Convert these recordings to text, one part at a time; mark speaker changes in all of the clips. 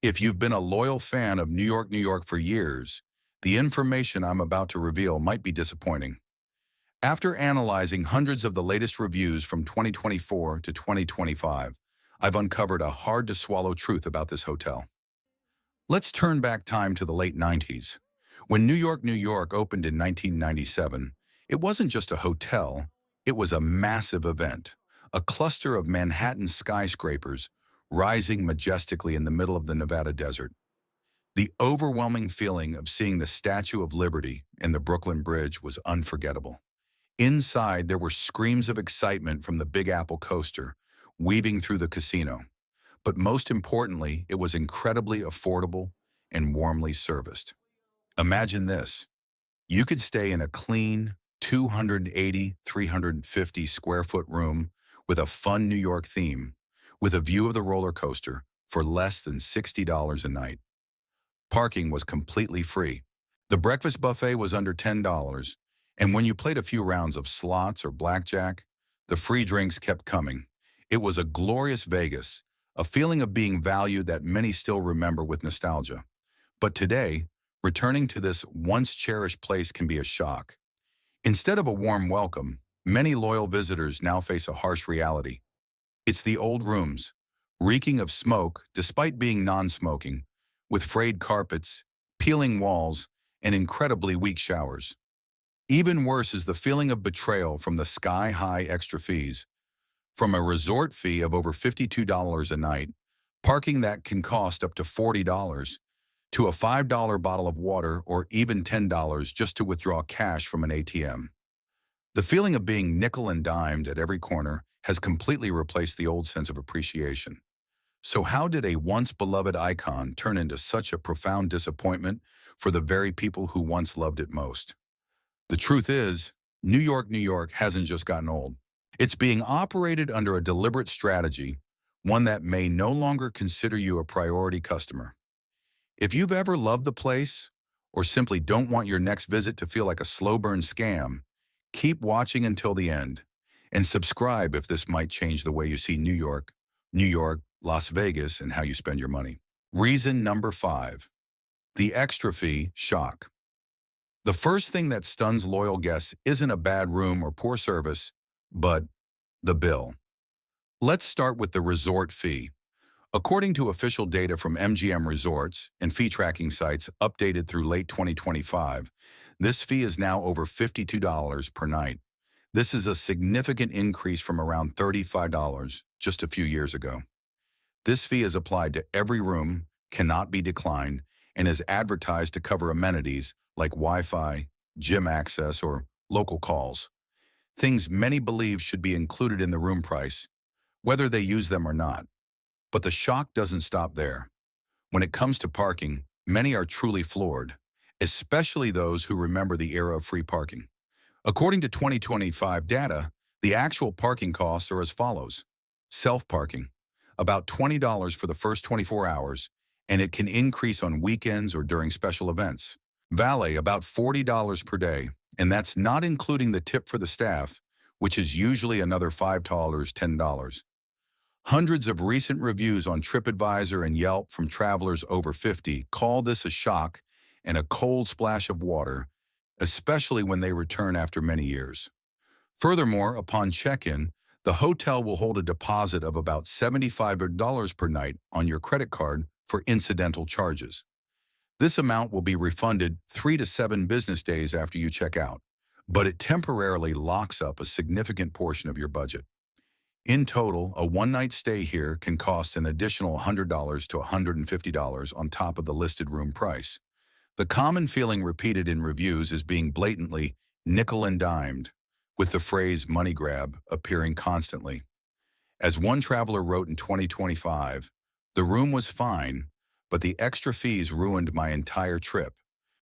Speaker 1: If you've been a loyal fan of New York, New York for years, the information I'm about to reveal might be disappointing. After analyzing hundreds of the latest reviews from 2024 to 2025, I've uncovered a hard-to-swallow truth about this hotel. Let's turn back time to the late 90s. When New York, New York opened in 1997, it wasn't just a hotel, it was a massive event, a cluster of Manhattan skyscrapers rising majestically in the middle of the Nevada desert. The overwhelming feeling of seeing the Statue of Liberty and the Brooklyn Bridge was unforgettable. Inside, there were screams of excitement from the Big Apple coaster, weaving through the casino. But most importantly, it was incredibly affordable and warmly serviced. Imagine this. You could stay in a clean 280, 350 square foot room with a fun New York theme, with a view of the roller coaster for less than $60 a night. Parking was completely free. The breakfast buffet was under $10, and when you played a few rounds of slots or blackjack, the free drinks kept coming. It was a glorious Vegas, a feeling of being valued that many still remember with nostalgia. But today, returning to this once-cherished place can be a shock. Instead of a warm welcome, many loyal visitors now face a harsh reality. It's the old rooms, reeking of smoke despite being non-smoking, with frayed carpets, peeling walls, and incredibly weak showers. Even worse is the feeling of betrayal from the sky-high extra fees. From a resort fee of over $52 a night, parking that can cost up to $40, to a $5 bottle of water or even $10 just to withdraw cash from an ATM. The feeling of being nickel and dimed at every corner has completely replaced the old sense of appreciation. So how did a once-beloved icon turn into such a profound disappointment for the very people who once loved it most? The truth is, New York, New York hasn't just gotten old. It's being operated under a deliberate strategy, one that may no longer consider you a priority customer. If you've ever loved the place, or simply don't want your next visit to feel like a slow-burn scam, keep watching until the end, and subscribe if this might change the way you see New York, Las Vegas, and how you spend your money. Reason number 5. The extra fee shock. The first thing that stuns loyal guests isn't a bad room or poor service, but the bill. Let's start with the resort fee. According to official data from MGM Resorts and fee tracking sites updated through late 2025, this fee is now over $52 per night. This is a significant increase from around $35 just a few years ago. This fee is applied to every room, cannot be declined, and is advertised to cover amenities like Wi-Fi, gym access, or local calls. Things many believe should be included in the room price, whether they use them or not. But the shock doesn't stop there. When it comes to parking, many are truly floored, especially those who remember the era of free parking. According to 2025 data, the actual parking costs are as follows. Self-parking, about $20 for the first 24 hours, and it can increase on weekends or during special events. Valet, about $40 per day, and that's not including the tip for the staff, which is usually another $5, $10. Hundreds of recent reviews on TripAdvisor and Yelp from travelers over 50 call this a shock and a cold splash of water, especially when they return after many years. Furthermore, upon check-in, the hotel will hold a deposit of about $75 per night on your credit card for incidental charges. This amount will be refunded 3 to 7 business days after you check out, but it temporarily locks up a significant portion of your budget. In total, a one-night stay here can cost an additional $100 to $150 on top of the listed room price. The common feeling repeated in reviews is being blatantly nickel and dimed, with the phrase money grab appearing constantly. As one traveler wrote in 2025, "The room was fine, but the extra fees ruined my entire trip."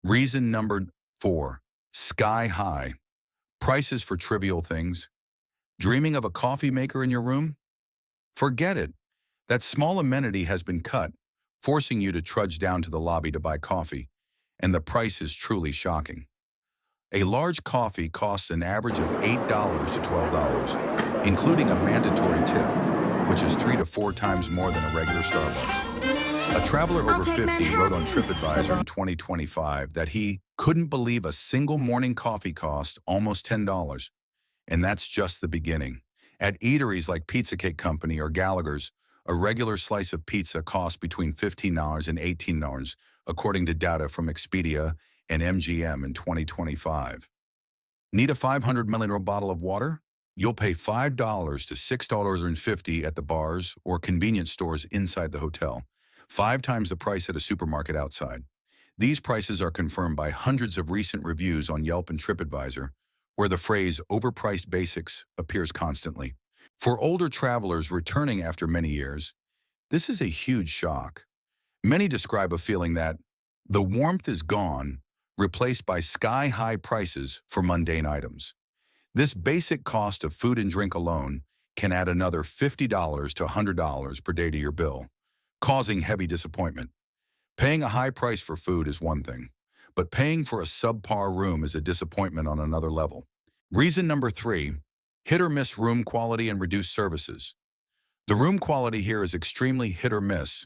Speaker 1: Reason number 4, sky high. Prices for trivial things. Dreaming of a coffee maker in your room? Forget it. That small amenity has been cut, forcing you to trudge down to the lobby to buy coffee, and the price is truly shocking. A large coffee costs an average of $8 to $12, including a mandatory tip, which is 3 to 4 times more than a regular Starbucks. A traveler
Speaker 2: I'll
Speaker 1: over
Speaker 2: take
Speaker 1: 50 wrote on TripAdvisor
Speaker 2: Manhattan.
Speaker 1: in 2025 that he couldn't believe a single morning coffee cost almost $10. And that's just the beginning. At eateries like Pizza Cake Company or Gallagher's, a regular slice of pizza costs between $15 and $18, according to data from Expedia and MGM in 2025. Need a 500 milliliter bottle of water? You'll pay $5 to $6.50 at the bars or convenience stores inside the hotel, 5 times the price at a supermarket outside. These prices are confirmed by hundreds of recent reviews on Yelp and TripAdvisor, where the phrase overpriced basics appears constantly. For older travelers returning after many years, this is a huge shock. Many describe a feeling that the warmth is gone, replaced by sky-high prices for mundane items. This basic cost of food and drink alone can add another $50 to $100 per day to your bill, causing heavy disappointment. Paying a high price for food is one thing, but paying for a subpar room is a disappointment on another level. Reason number 3, hit or miss room quality and reduced services. The room quality here is extremely hit or miss.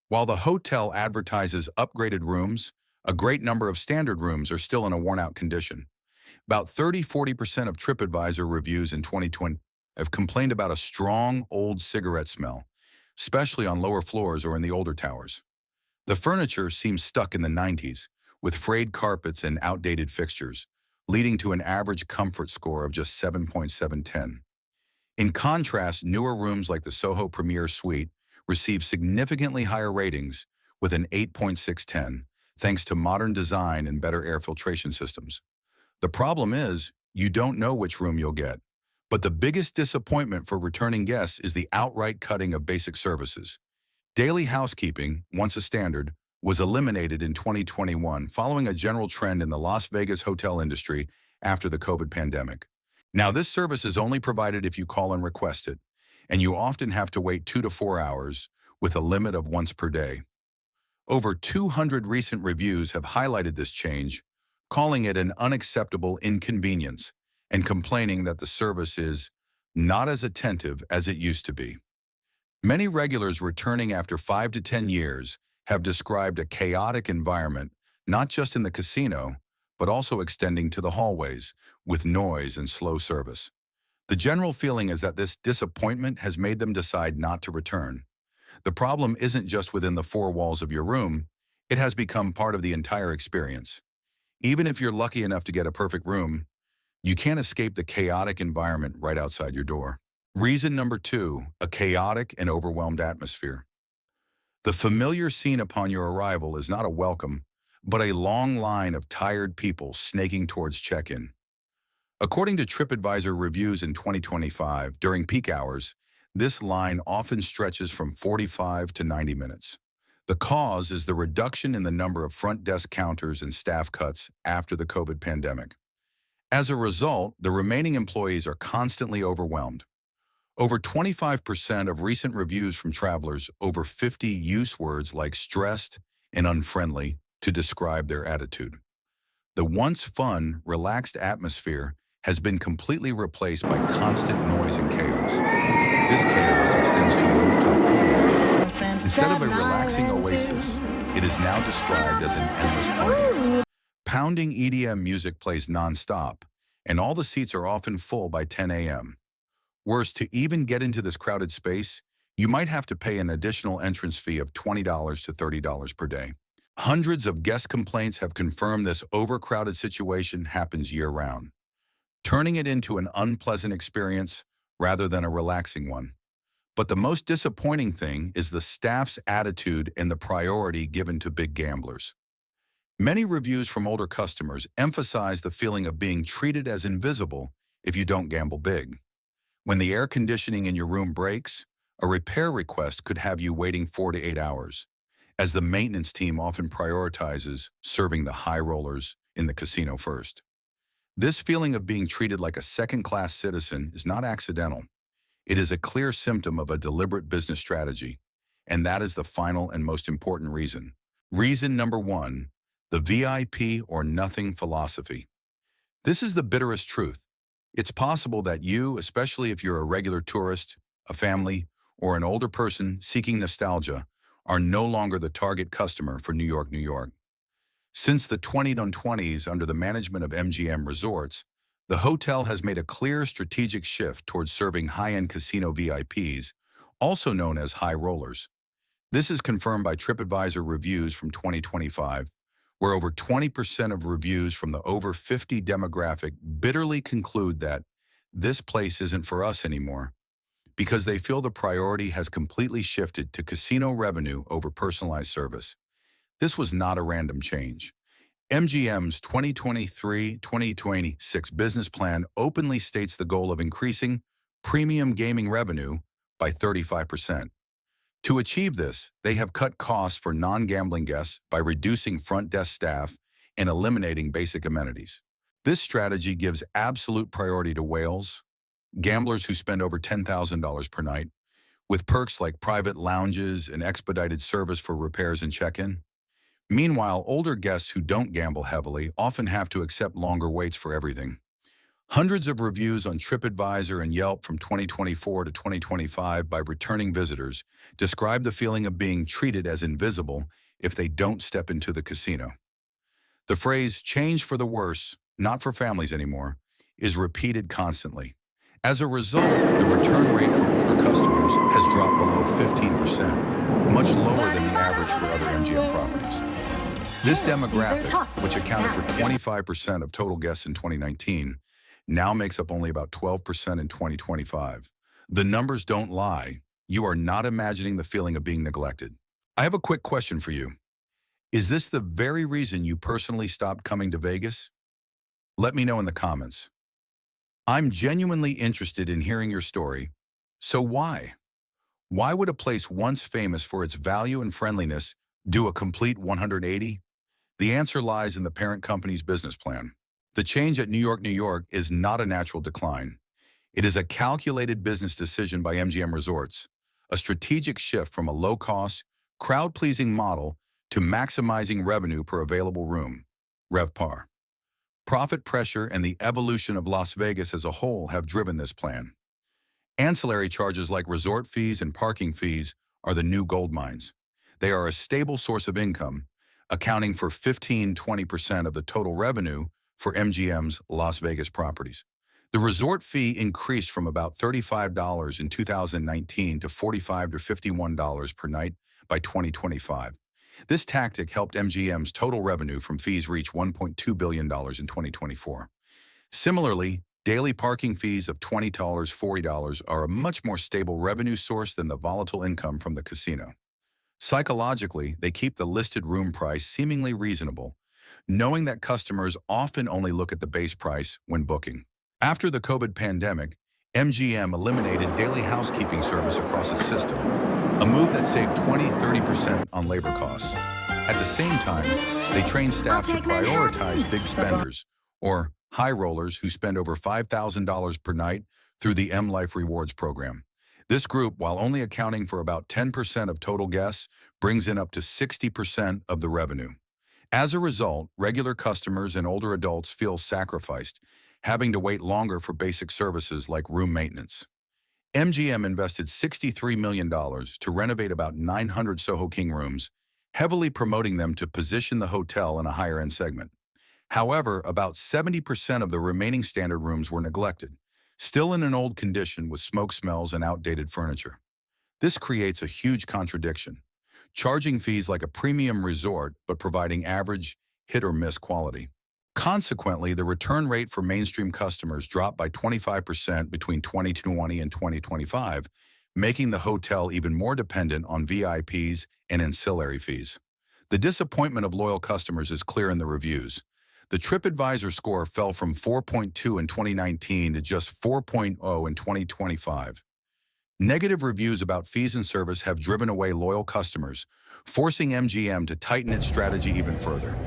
Speaker 1: While the hotel advertises upgraded rooms, a great number of standard rooms are still in a worn-out condition. About 30–40% of TripAdvisor reviews in 2020 have complained about a strong, old cigarette smell, especially on lower floors or in the older towers. The furniture seems stuck in the 90s, with frayed carpets and outdated fixtures, leading to an average comfort score of just 7.710. In contrast, newer rooms like the Soho Premier Suite receive significantly higher ratings with an 8.610, thanks to modern design and better air filtration systems. The problem is, you don't know which room you'll get. But the biggest disappointment for returning guests is the outright cutting of basic services. Daily housekeeping, once a standard, was eliminated in 2021 following a general trend in the Las Vegas hotel industry after the COVID pandemic. Now, this service is only provided if you call and request it, and you often have to wait 2 to 4 hours with a limit of once per day. Over 200 recent reviews have highlighted this change, calling it an unacceptable inconvenience and complaining that the service is not as attentive as it used to be. Many regulars returning after 5 to 10 years have described a chaotic environment, not just in the casino, but also extending to the hallways, with noise and slow service. The general feeling is that this disappointment has made them decide not to return. The problem isn't just within the 4 walls of your room, it has become part of the entire experience. Even if you're lucky enough to get a perfect room, you can't escape the chaotic environment right outside your door. Reason number 2, a chaotic and overwhelmed atmosphere. The familiar scene upon your arrival is not a welcome, but a long line of tired people snaking towards check-in. According to TripAdvisor reviews in 2025, during peak hours, this line often stretches from 45 to 90 minutes. The cause is the reduction in the number of front desk counters and staff cuts after the COVID pandemic. As a result, the remaining employees are constantly overwhelmed. Over 25% of recent reviews from travelers over 50 use words like stressed and unfriendly to describe their attitude. The once fun, relaxed atmosphere has been completely replaced by constant noise and chaos. This chaos extends to the rooftop pool area. Instead of a relaxing oasis, it is now described as an endless party. Pounding EDM music plays non-stop, and all the seats are often full by 10 a.m. Worse, to even get into this crowded space, you might have to pay an additional entrance fee of $20 to $30 per day. Hundreds of guest complaints have confirmed this overcrowded situation happens year-round, turning it into an unpleasant experience rather than a relaxing one. But the most disappointing thing is the staff's attitude and the priority given to big gamblers. Many reviews from older customers emphasize the feeling of being treated as invisible if you don't gamble big. When the air conditioning in your room breaks, a repair request could have you waiting 4 to 8 hours, as the maintenance team often prioritizes serving the high rollers in the casino first. This feeling of being treated like a second-class citizen is not accidental. It is a clear symptom of a deliberate business strategy, and that is the final and most important reason. Reason number 1, the VIP or nothing philosophy. This is the bitterest truth. It's possible that you, especially if you're a regular tourist, a family, or an older person seeking nostalgia, are no longer the target customer for New York, New York. Since the 2020s under the management of MGM Resorts, the hotel has made a clear strategic shift towards serving high-end casino VIPs, also known as high rollers. This is confirmed by TripAdvisor reviews from 2025, where over 20% of reviews from the over 50 demographic bitterly conclude that this place isn't for us anymore, because they feel the priority has completely shifted to casino revenue over personalized service. This was not a random change. MGM's 2023-2026 business plan openly states the goal of increasing premium gaming revenue by 35%. To achieve this, they have cut costs for non-gambling guests by reducing front desk staff and eliminating basic amenities. This strategy gives absolute priority to whales, gamblers who spend over $10,000 per night, with perks like private lounges and expedited service for repairs and check-in. Meanwhile, older guests who don't gamble heavily often have to accept longer waits for everything. Hundreds of reviews on TripAdvisor and Yelp from 2024 to 2025 by returning visitors describe the feeling of being treated as invisible if they don't step into the casino. The phrase, "change for the worse, not for families anymore," is repeated constantly. As a result, the return rate for older customers has dropped below 15%, much lower than the average for other MGM properties. This demographic, which accounted for 25% of total guests in 2019, now makes up only about 12% in 2025. The numbers don't lie. You are not imagining the feeling of being neglected. I have a quick question for you. Is this the very reason you personally stopped coming to Vegas? Let me know in the comments. I'm genuinely interested in hearing your story. So why? Why would a place once famous for its value and friendliness do a complete 180? The answer lies in the parent company's business plan. The change at New York, New York is not a natural decline. It is a calculated business decision by MGM Resorts, a strategic shift from a low-cost, crowd-pleasing model to maximizing revenue per available room, RevPAR. Profit pressure and the evolution of Las Vegas as a whole have driven this plan. Ancillary charges like resort fees and parking fees are the new gold mines. They are a stable source of income, accounting for 15–20% of the total revenue for MGM's Las Vegas properties. The resort fee increased from about $35 in 2019 to $45 to $51 per night by 2025. This tactic helped MGM's total revenue from fees reach $1.2 billion in 2024. Similarly, daily parking fees of $20, $40 are a much more stable revenue source than the volatile income from the casino. Psychologically, they keep the listed room price seemingly reasonable, knowing that customers often only look at the base price when booking. After the COVID pandemic, MGM eliminated daily housekeeping service across its system, a move that saved 20–30% on labor costs. At the same time, they trained staff to prioritize big spenders, or high rollers who spend over $5,000 per night through the M Life Rewards program. This group, while only accounting for about 10% of total guests, brings in up to 60% of the revenue. As a result, regular customers and older adults feel sacrificed, having to wait longer for basic services like room maintenance. MGM invested $63 million to renovate about 900 Soho King rooms, heavily promoting them to position the hotel in a higher-end segment. However, about 70% of the remaining standard rooms were neglected, still in an old condition with smoke smells and outdated furniture. This creates a huge contradiction, charging fees like a premium resort but providing average, hit-or-miss quality. Consequently, the return rate for mainstream customers dropped by 25% between 2020 and 2025, making the hotel even more dependent on VIPs and ancillary fees. The disappointment of loyal customers is clear in the reviews. The TripAdvisor score fell from 4.2 in 2019 to just 4.0 in 2025. Negative reviews about fees and service have driven away loyal customers, forcing MGM to tighten its strategy even further.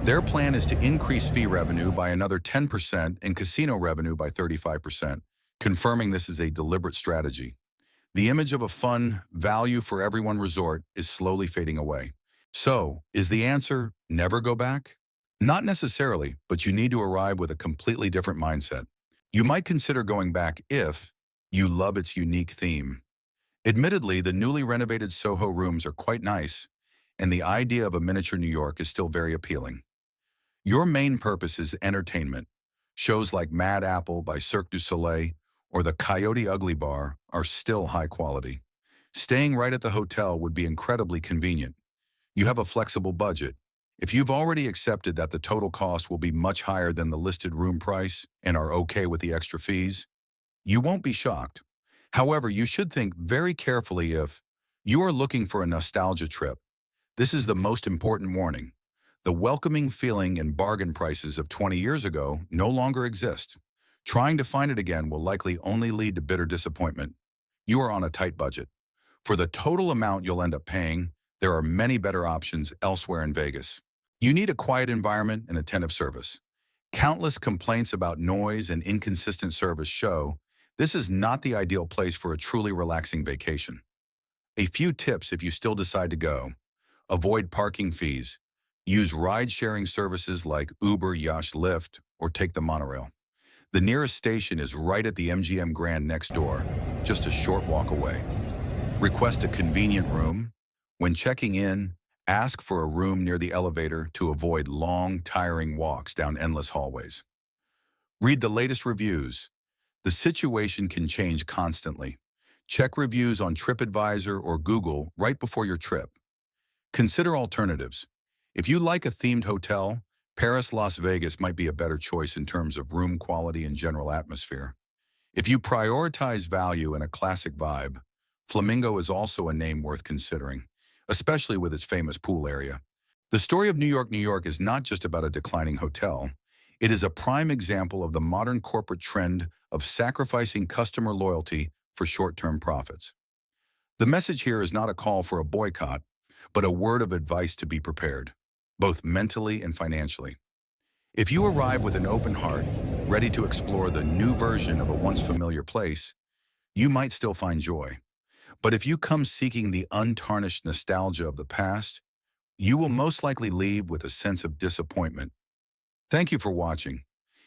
Speaker 1: Their plan is to increase fee revenue by another 10% and casino revenue by 35%, confirming this is a deliberate strategy. The image of a fun, value-for-everyone resort is slowly fading away. So, is the answer never go back? Not necessarily, but you need to arrive with a completely different mindset. You might consider going back if you love its unique theme. Admittedly, the newly renovated Soho rooms are quite nice, and the idea of a miniature New York is still very appealing. Your main purpose is entertainment. Shows like Mad Apple by Cirque du Soleil or the Coyote Ugly Bar are still high quality. Staying right at the hotel would be incredibly convenient. You have a flexible budget. If you've already accepted that the total cost will be much higher than the listed room price and are okay with the extra fees, you won't be shocked. However, you should think very carefully if you are looking for a nostalgia trip. This is the most important warning. The welcoming feeling and bargain prices of 20 years ago no longer exist. Trying to find it again will likely only lead to bitter disappointment. You are on a tight budget. For the total amount you'll end up paying, there are many better options elsewhere in Vegas. You need a quiet environment and attentive service. Countless complaints about noise and inconsistent service show this is not the ideal place for a truly relaxing vacation. A few tips if you still decide to go. Avoid parking fees. Use ride-sharing services like Uber, Yash, Lyft, or take the monorail. The nearest station is right at the MGM Grand next door, just a short walk away. Request a convenient room. When checking in, ask for a room near the elevator to avoid long, tiring walks down endless hallways. Read the latest reviews. The situation can change constantly. Check reviews on TripAdvisor or Google right before your trip. Consider alternatives. If you like a themed hotel, Paris, Las Vegas might be a better choice in terms of room quality and general atmosphere. If you prioritize value and a classic vibe, Flamingo is also a name worth considering, especially with its famous pool area. The story of New York, New York is not just about a declining hotel. It is a prime example of the modern corporate trend of sacrificing customer loyalty for short-term profits. The message here is not a call for a boycott, but a word of advice to be prepared, both mentally and financially. If you arrive with an open heart, ready to explore the new version of a once familiar place, you might still find joy. But if you come seeking the untarnished nostalgia of the past, you will most likely leave with a sense of disappointment. Thank you for watching.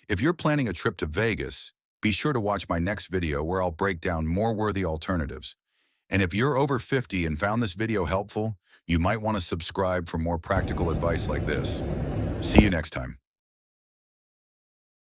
Speaker 1: If you're planning a trip to Vegas, be sure to watch my next video where I'll break down more worthy alternatives. And if you're over 50 and found this video helpful, you might want to subscribe for more practical advice like this. See you next time.